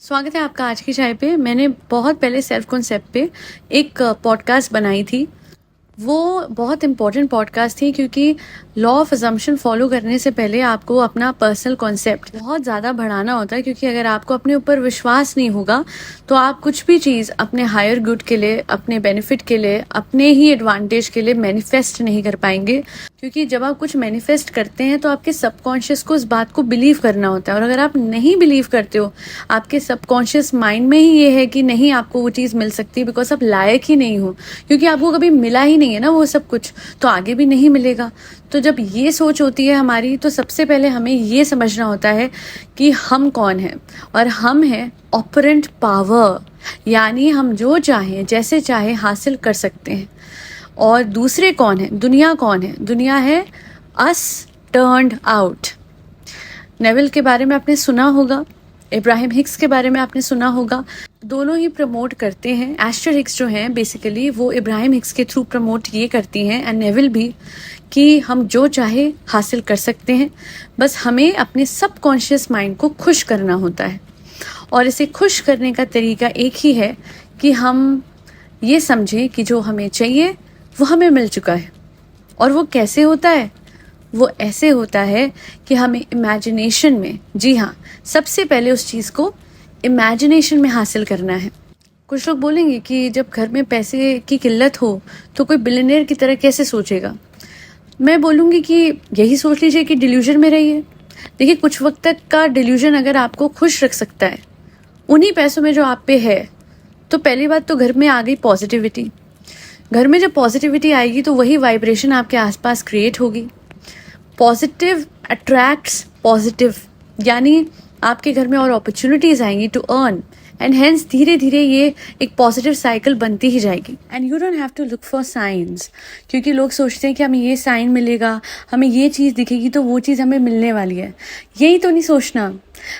स्वागत है आपका आज की चाय पे। मैंने बहुत पहले सेल्फ कॉन्सेप्ट पे एक पॉडकास्ट बनाई थी। वो बहुत इम्पोर्टेंट पॉडकास्ट थी क्योंकि लॉ ऑफ अजम्पशन फॉलो करने से पहले आपको अपना पर्सनल कॉन्सेप्ट बहुत ज़्यादा बढ़ाना होता है, क्योंकि अगर आपको अपने ऊपर विश्वास नहीं होगा तो आप कुछ भी चीज़ अपने हायर गुड के लिए, अपने बेनिफिट के लिए, अपने ही एडवांटेज के लिए मैनिफेस्ट नहीं कर पाएंगे। क्योंकि जब आप कुछ मैनिफेस्ट करते हैं तो आपके सबकॉन्शियस को उस बात को बिलीव करना होता है, और अगर आप नहीं बिलीव करते हो, आपके सबकॉन्शियस माइंड में ही ये है कि नहीं आपको वो चीज़ मिल सकती, बिकॉज आप लायक ही नहीं हो, क्योंकि आपको कभी मिला ही नहीं है ना वो सब कुछ, तो आगे भी नहीं मिलेगा। तो जब ये सोच होती है हमारी, तो सबसे पहले हमें ये समझना होता है कि हम कौन हैं, और हम हैं ऑपरेंट पावर, यानी हम जो चाहें जैसे चाहे हासिल कर सकते हैं। और दूसरे कौन है? दुनिया कौन है? दुनिया है अस टर्न्ड आउट। नेविल के बारे में आपने सुना होगा, इब्राहिम हिक्स के बारे में आपने सुना होगा। दोनों ही प्रमोट करते हैं। एस्टर हिक्स जो हैं बेसिकली वो इब्राहिम हिक्स के थ्रू प्रमोट ये करती हैं, एंड नेविल भी, कि हम जो चाहे हासिल कर सकते हैं, बस हमें अपने सबकॉन्शियस माइंड को खुश करना होता है। और इसे खुश करने का तरीका एक ही है कि हम ये समझें कि जो हमें चाहिए वो हमें मिल चुका है। और वो कैसे होता है? वो ऐसे होता है कि हमें इमेजिनेशन में, जी हाँ, सबसे पहले उस चीज़ को इमेजिनेशन में हासिल करना है। कुछ लोग बोलेंगे कि जब घर में पैसे की किल्लत हो तो कोई बिलियनियर की तरह कैसे सोचेगा। मैं बोलूँगी कि यही सोच लीजिए कि डिल्यूजन में रहिए। देखिए, कुछ वक्त तक का डिल्यूजन अगर आपको खुश रख सकता है उन्हीं पैसों में जो आप पे है, तो पहली बात तो घर में आ गई पॉजिटिविटी। घर में जब पॉजिटिविटी आएगी तो वही वाइब्रेशन आपके आसपास क्रिएट होगी। पॉजिटिव अट्रैक्ट्स पॉजिटिव, यानी आपके घर में और अपॉर्चुनिटीज आएंगी टू अर्न, एंड हेंस धीरे धीरे ये एक पॉजिटिव साइकिल बनती ही जाएगी। And you don't have to look for science, क्योंकि लोग सोचते हैं कि हमें ये साइन मिलेगा, हमें ये चीज़ दिखेगी तो वो चीज़ हमें मिलने वाली है। यही तो नहीं सोचना।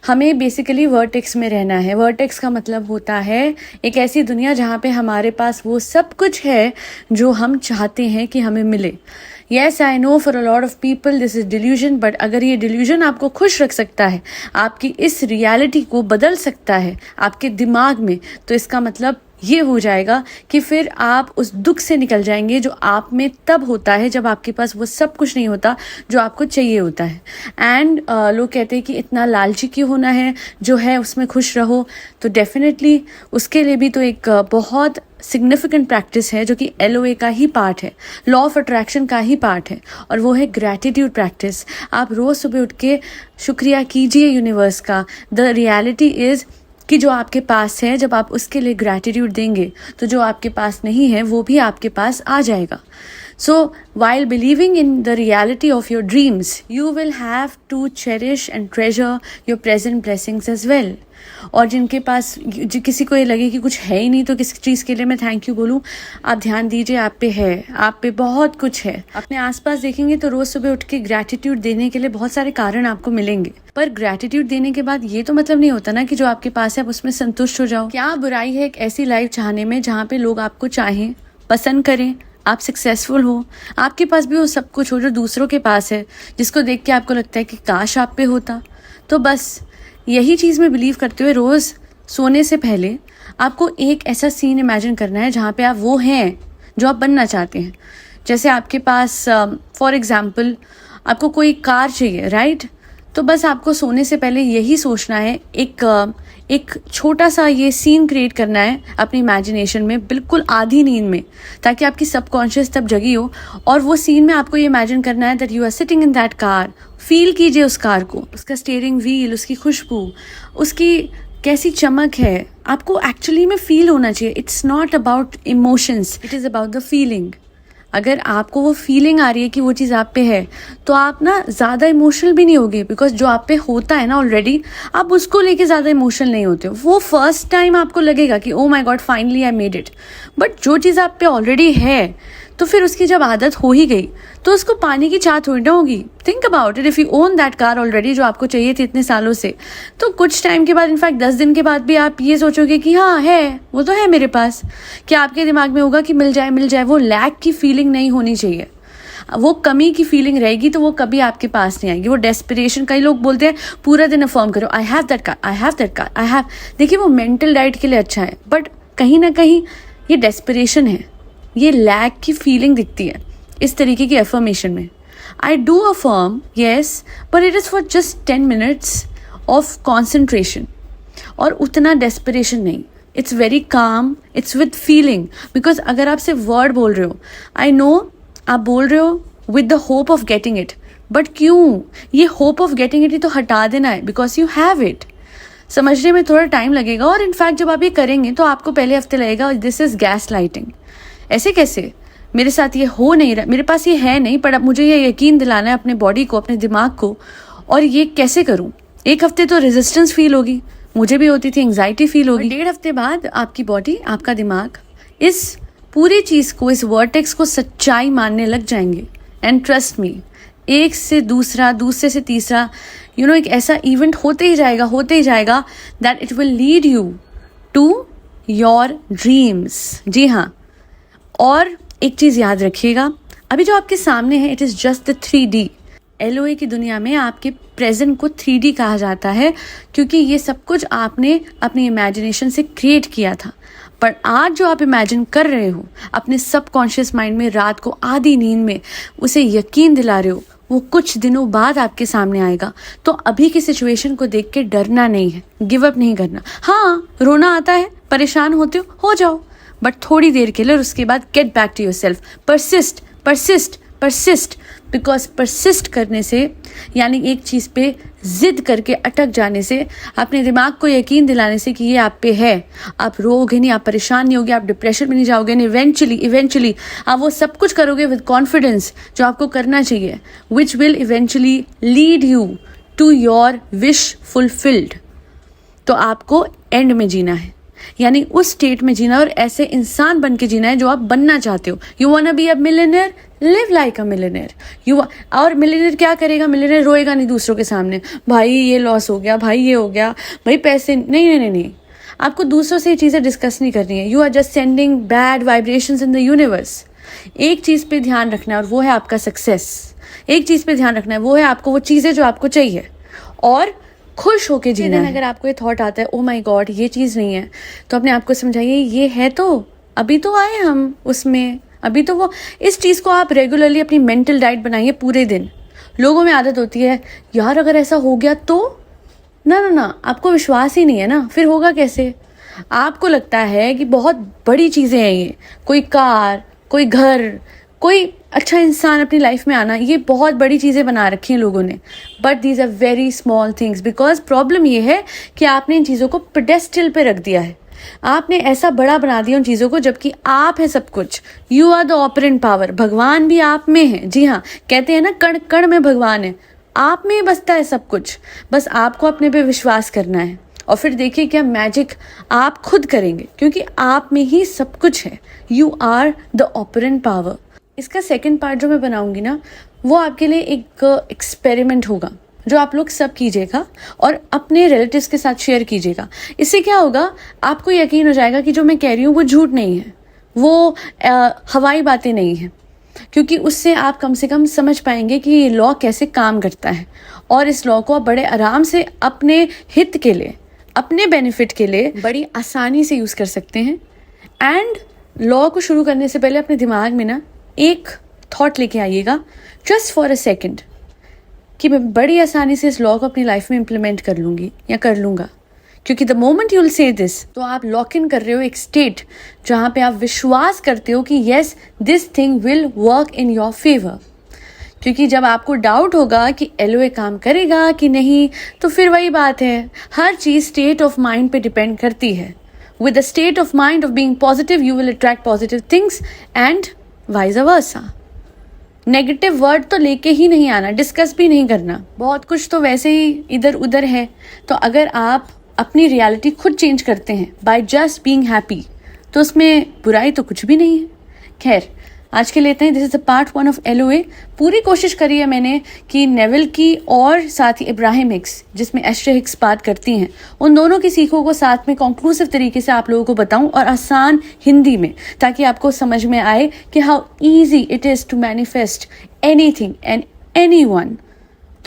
हमें बेसिकली वर्टेक्स में रहना है। वर्टेक्स का मतलब होता है एक ऐसी दुनिया जहाँ पे हमारे पास वो सब कुछ है जो हम चाहते हैं कि हमें मिले। Yes, I know for a lot of people this is delusion, but अगर ये delusion आपको खुश रख सकता है, आपकी इस रियलिटी को बदल सकता है आपके दिमाग में, तो इसका मतलब ये हो जाएगा कि फिर आप उस दुख से निकल जाएंगे जो आप में तब होता है जब आपके पास वो सब कुछ नहीं होता जो आपको चाहिए होता है। एंड लोग कहते हैं कि इतना लालची क्यों होना है, जो है उसमें खुश रहो। तो डेफिनेटली उसके लिए भी तो एक बहुत सिग्निफिकेंट प्रैक्टिस है जो कि LOA का ही पार्ट है, लॉ ऑफ अट्रैक्शन का ही पार्ट है, और वो है ग्रैटिट्यूड प्रैक्टिस। आप रोज़ सुबह उठ के शुक्रिया कीजिए यूनिवर्स का। द रियलिटी इज़ कि जो आपके पास है, जब आप उसके लिए ग्रैटिट्यूड देंगे तो जो आपके पास नहीं है वो भी आपके पास आ जाएगा। So, while believing in the reality of your dreams, you will have to cherish and treasure your present blessings as well. और जिनके पास, किसी को ये लगे कि कुछ है ही नहीं, तो किस चीज़ के लिए मैं थैंक यू बोलूँ? आप ध्यान दीजिए, आप पे है, आप पे बहुत कुछ है। अपने आसपास देखेंगे तो रोज़ सुबह उठ के ग्रैटिट्यूड देने के लिए बहुत सारे कारण आपको मिलेंगे। पर ग्रैटिट्यूड देने के बाद ये तो मतलब नहीं होता ना कि जो आपके पास है आप उसमें संतुष्ट हो जाओ। क्या बुराई है एक ऐसी लाइफ चाहने में जहाँ पे लोग आपको चाहें, पसंद करें, आप सक्सेसफुल हो, आपके पास भी वो सब कुछ हो जो दूसरों के पास है, जिसको देख के आपको लगता है कि काश आप पे होता। तो बस यही चीज़ में बिलीव करते हुए रोज़ सोने से पहले आपको एक ऐसा सीन इमेजिन करना है जहाँ पे आप वो हैं जो आप बनना चाहते हैं। जैसे आपके पास फॉर एग्जाम्पल आपको कोई कार चाहिए, राइट? तो बस आपको सोने से पहले यही सोचना है, एक छोटा सा ये सीन क्रिएट करना है अपनी इमेजिनेशन में, बिल्कुल आधी नींद में, ताकि आपकी सबकॉन्शियस तब जगी हो। और वो सीन में आपको ये इमेजिन करना है that you are sitting in that car. Feel कीजिए उस कार को, उसका स्टीयरिंग व्हील, उसकी खुशबू, उसकी कैसी चमक है, आपको एक्चुअली में फील होना चाहिए। It's not about emotions, it is about the feeling. अगर आपको वो फीलिंग आ रही है कि वो चीज़ आप पे है, तो आप ना ज़्यादा इमोशनल भी नहीं होगे, बिकॉज जो आप पे होता है ना ऑलरेडी, आप उसको लेके ज़्यादा इमोशनल नहीं होते हो। वो फर्स्ट टाइम आपको लगेगा कि oh my God finally I made it, but जो चीज़ आप पे ऑलरेडी है, तो फिर उसकी जब आदत हो ही गई तो उसको पाने की चाह थोड़ी ना होगी। Think about it, if you own that car already, जो आपको चाहिए थी इतने सालों से, तो कुछ टाइम के बाद, इनफैक्ट 10 दिन के बाद भी आप ये सोचोगे कि हाँ है, वो तो है मेरे पास। क्या आपके दिमाग में होगा कि मिल जाए मिल जाए? वो लैक की फीलिंग नहीं होनी चाहिए। वो कमी की फीलिंग रहेगी तो वो कभी आपके पास नहीं आएगी। वो डेस्परेशन, कई लोग बोलते हैं पूरा दिन अफर्म करो, I have that car, I have that car, I have. देखिए वो मेंटल डाइट के लिए अच्छा है, बट कहीं ना कहीं ये डेस्परेशन है, ये लैक की फीलिंग दिखती है इस तरीके की अफर्मेशन में। I do affirm yes, but it is for just 10 minutes of concentration, और उतना डेस्परेशन नहीं। It's very calm, it's with feeling. Because अगर आप सिर्फ वर्ड बोल रहे हो, आई नो आप बोल रहे हो with the hope of getting it, but क्यों? ये होप ऑफ गेटिंग इट ही तो हटा देना है, बिकॉज यू हैव इट। समझने में थोड़ा टाइम लगेगा, और इनफैक्ट जब आप ये करेंगे तो आपको पहले हफ्ते लगेगा दिस इज गैस लाइटिंग। ऐसे कैसे, मेरे साथ ये हो नहीं रहा, मेरे पास ये है नहीं, पर अब मुझे ये यकीन दिलाना है अपने बॉडी को, अपने दिमाग को, और ये कैसे करूं? एक हफ्ते तो रेजिस्टेंस फील होगी, मुझे भी होती थी, एंग्जाइटी फील होगी। 1.5 हफ्ते बाद आपकी बॉडी, आपका दिमाग इस पूरी चीज़ को, इस वर्टेक्स को सच्चाई मानने लग जाएंगे। एंड ट्रस्ट मी, एक से दूसरा, दूसरे से तीसरा, एक ऐसा इवेंट होते ही जाएगा that it will lead you to your dreams. जी हाँ, और एक चीज़ याद रखिएगा, अभी जो आपके सामने है it is just the 3D। LOA की दुनिया में आपके प्रेजेंट को 3D कहा जाता है, क्योंकि ये सब कुछ आपने अपनी इमेजिनेशन से क्रिएट किया था। पर आज जो आप इमेजिन कर रहे हो अपने सबकॉन्शियस माइंड में, रात को आधी नींद में उसे यकीन दिला रहे हो, वो कुछ दिनों बाद आपके सामने आएगा। तो अभी की सिचुएशन को देख के डरना नहीं है, गिव अप नहीं करना। हाँ, रोना आता है, परेशान होते हो जाओ, बट थोड़ी देर के लिए, और उसके बाद get back to yourself. Persist persist persist, because persist करने से, यानी एक चीज़ पे जिद करके अटक जाने से, अपने दिमाग को यकीन दिलाने से कि ये आप पे है, आप रोओगे नहीं, आप परेशान नहीं होगे, आप डिप्रेशन में नहीं जाओगे, नहीं, इवेंचुअली आप वो सब कुछ करोगे विद कॉन्फिडेंस जो आपको करना चाहिए, which will eventually lead you to your wish fulfilled. तो आपको एंड में जीना है, यानी उस स्टेट में जीना, और ऐसे इंसान बन के जीना है जो आप बनना चाहते हो। You want to be a millionaire, live like a millionaire. और मिलियनेयर क्या करेगा? मिलियनेयर रोएगा नहीं दूसरों के सामने, भाई ये लॉस हो गया, भाई ये हो गया, भाई पैसे नहीं। आपको दूसरों से ये चीज़ें डिस्कस नहीं करनी है। You are just sending bad vibrations in the universe. एक चीज़ पे ध्यान रखना है, और वो है आपका सक्सेस। एक चीज़ पे ध्यान रखना है, वो है आपको वो चीज़ें जो आपको चाहिए, और खुश होके जीना है। अगर आपको ये थॉट आता है, ओ माय गॉड ये चीज़ नहीं है, तो अपने आप को समझाइए ये है, तो अभी तो आए हम उसमें, अभी तो वो, इस चीज़ को आप रेगुलरली अपनी मेंटल डाइट बनाइए पूरे दिन। लोगों में आदत होती है, यार अगर ऐसा हो गया तो, ना, आपको विश्वास ही नहीं है ना, फिर होगा कैसे? आपको लगता है कि बहुत बड़ी चीज़ें हैं ये, कोई कार, कोई घर, कोई अच्छा इंसान अपनी लाइफ में आना, ये बहुत बड़ी चीज़ें बना रखी हैं लोगों ने, but these are very small things. Because problem ये है कि आपने इन चीज़ों को पेडेस्टल पे रख दिया है, आपने ऐसा बड़ा बना दिया उन चीज़ों को, जबकि आप है सब कुछ। You are the operant power, भगवान भी आप में है। जी हाँ, कहते हैं ना कण कण में भगवान है, आप में ही बसता है सब कुछ। बस आपको अपने पे विश्वास करना है, और फिर देखिए क्या मैजिक आप खुद करेंगे, क्योंकि आप में ही सब कुछ है। You are the operant power. इसका सेकंड पार्ट जो मैं बनाऊंगी ना, वो आपके लिए एक एक्सपेरिमेंट होगा, जो आप लोग सब कीजिएगा और अपने रिलेटिव्स के साथ शेयर कीजिएगा। इससे क्या होगा, आपको यकीन हो जाएगा कि जो मैं कह रही हूँ वो झूठ नहीं है, वो हवाई बातें नहीं है, क्योंकि उससे आप कम से कम समझ पाएंगे कि ये लॉ कैसे काम करता है, और इस लॉ को आप बड़े आराम से अपने हित के लिए, अपने बेनिफिट के लिए बड़ी आसानी से यूज़ कर सकते हैं। एंड लॉ को शुरू करने से पहले अपने दिमाग में ना एक थॉट लेके आइएगा, जस्ट फॉर अ सेकेंड, कि मैं बड़ी आसानी से इस लॉ को अपनी लाइफ में इम्प्लीमेंट कर लूँगी या कर लूँगा। क्योंकि the moment you will say this, तो आप लॉक इन कर रहे हो एक स्टेट जहाँ पे आप विश्वास करते हो कि yes this thing will work in your favour. क्योंकि जब आपको डाउट होगा कि LOA काम करेगा कि नहीं, तो फिर वही बात है, हर चीज़ स्टेट ऑफ माइंड पे डिपेंड करती है। With the state of mind of being positive you will attract positive things and vice versa. Negative word तो लेके ही नहीं आना, डिस्कस भी नहीं करना। बहुत कुछ तो वैसे ही इधर उधर है, तो अगर आप अपनी रियलिटी खुद चेंज करते हैं बाय जस्ट बीइंग हैप्पी, तो उसमें बुराई तो कुछ भी नहीं है। खैर, आज के लिए इतना ही। This is the part 1 of LOA। पूरी कोशिश करी है मैंने कि नेविल की और साथ ही इब्राहिम हिक्स, जिसमें एस्ट्रे हिक्स बात करती हैं, उन दोनों की सीखों को साथ में कंक्लूसिव तरीके से आप लोगों को बताऊं और आसान हिंदी में, ताकि आपको समझ में आए कि how easy it is to manifest anything and anyone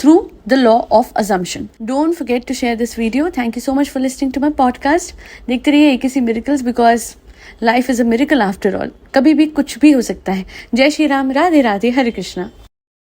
through the law of assumption. Don't forget to share this video. Thank you so much for listening to my podcast. देखते रहिए AKC Miracles, because life is a miracle after all. कभी भी कुछ भी हो सकता है। जय श्री राम, राधे राधे, हरे कृष्णा।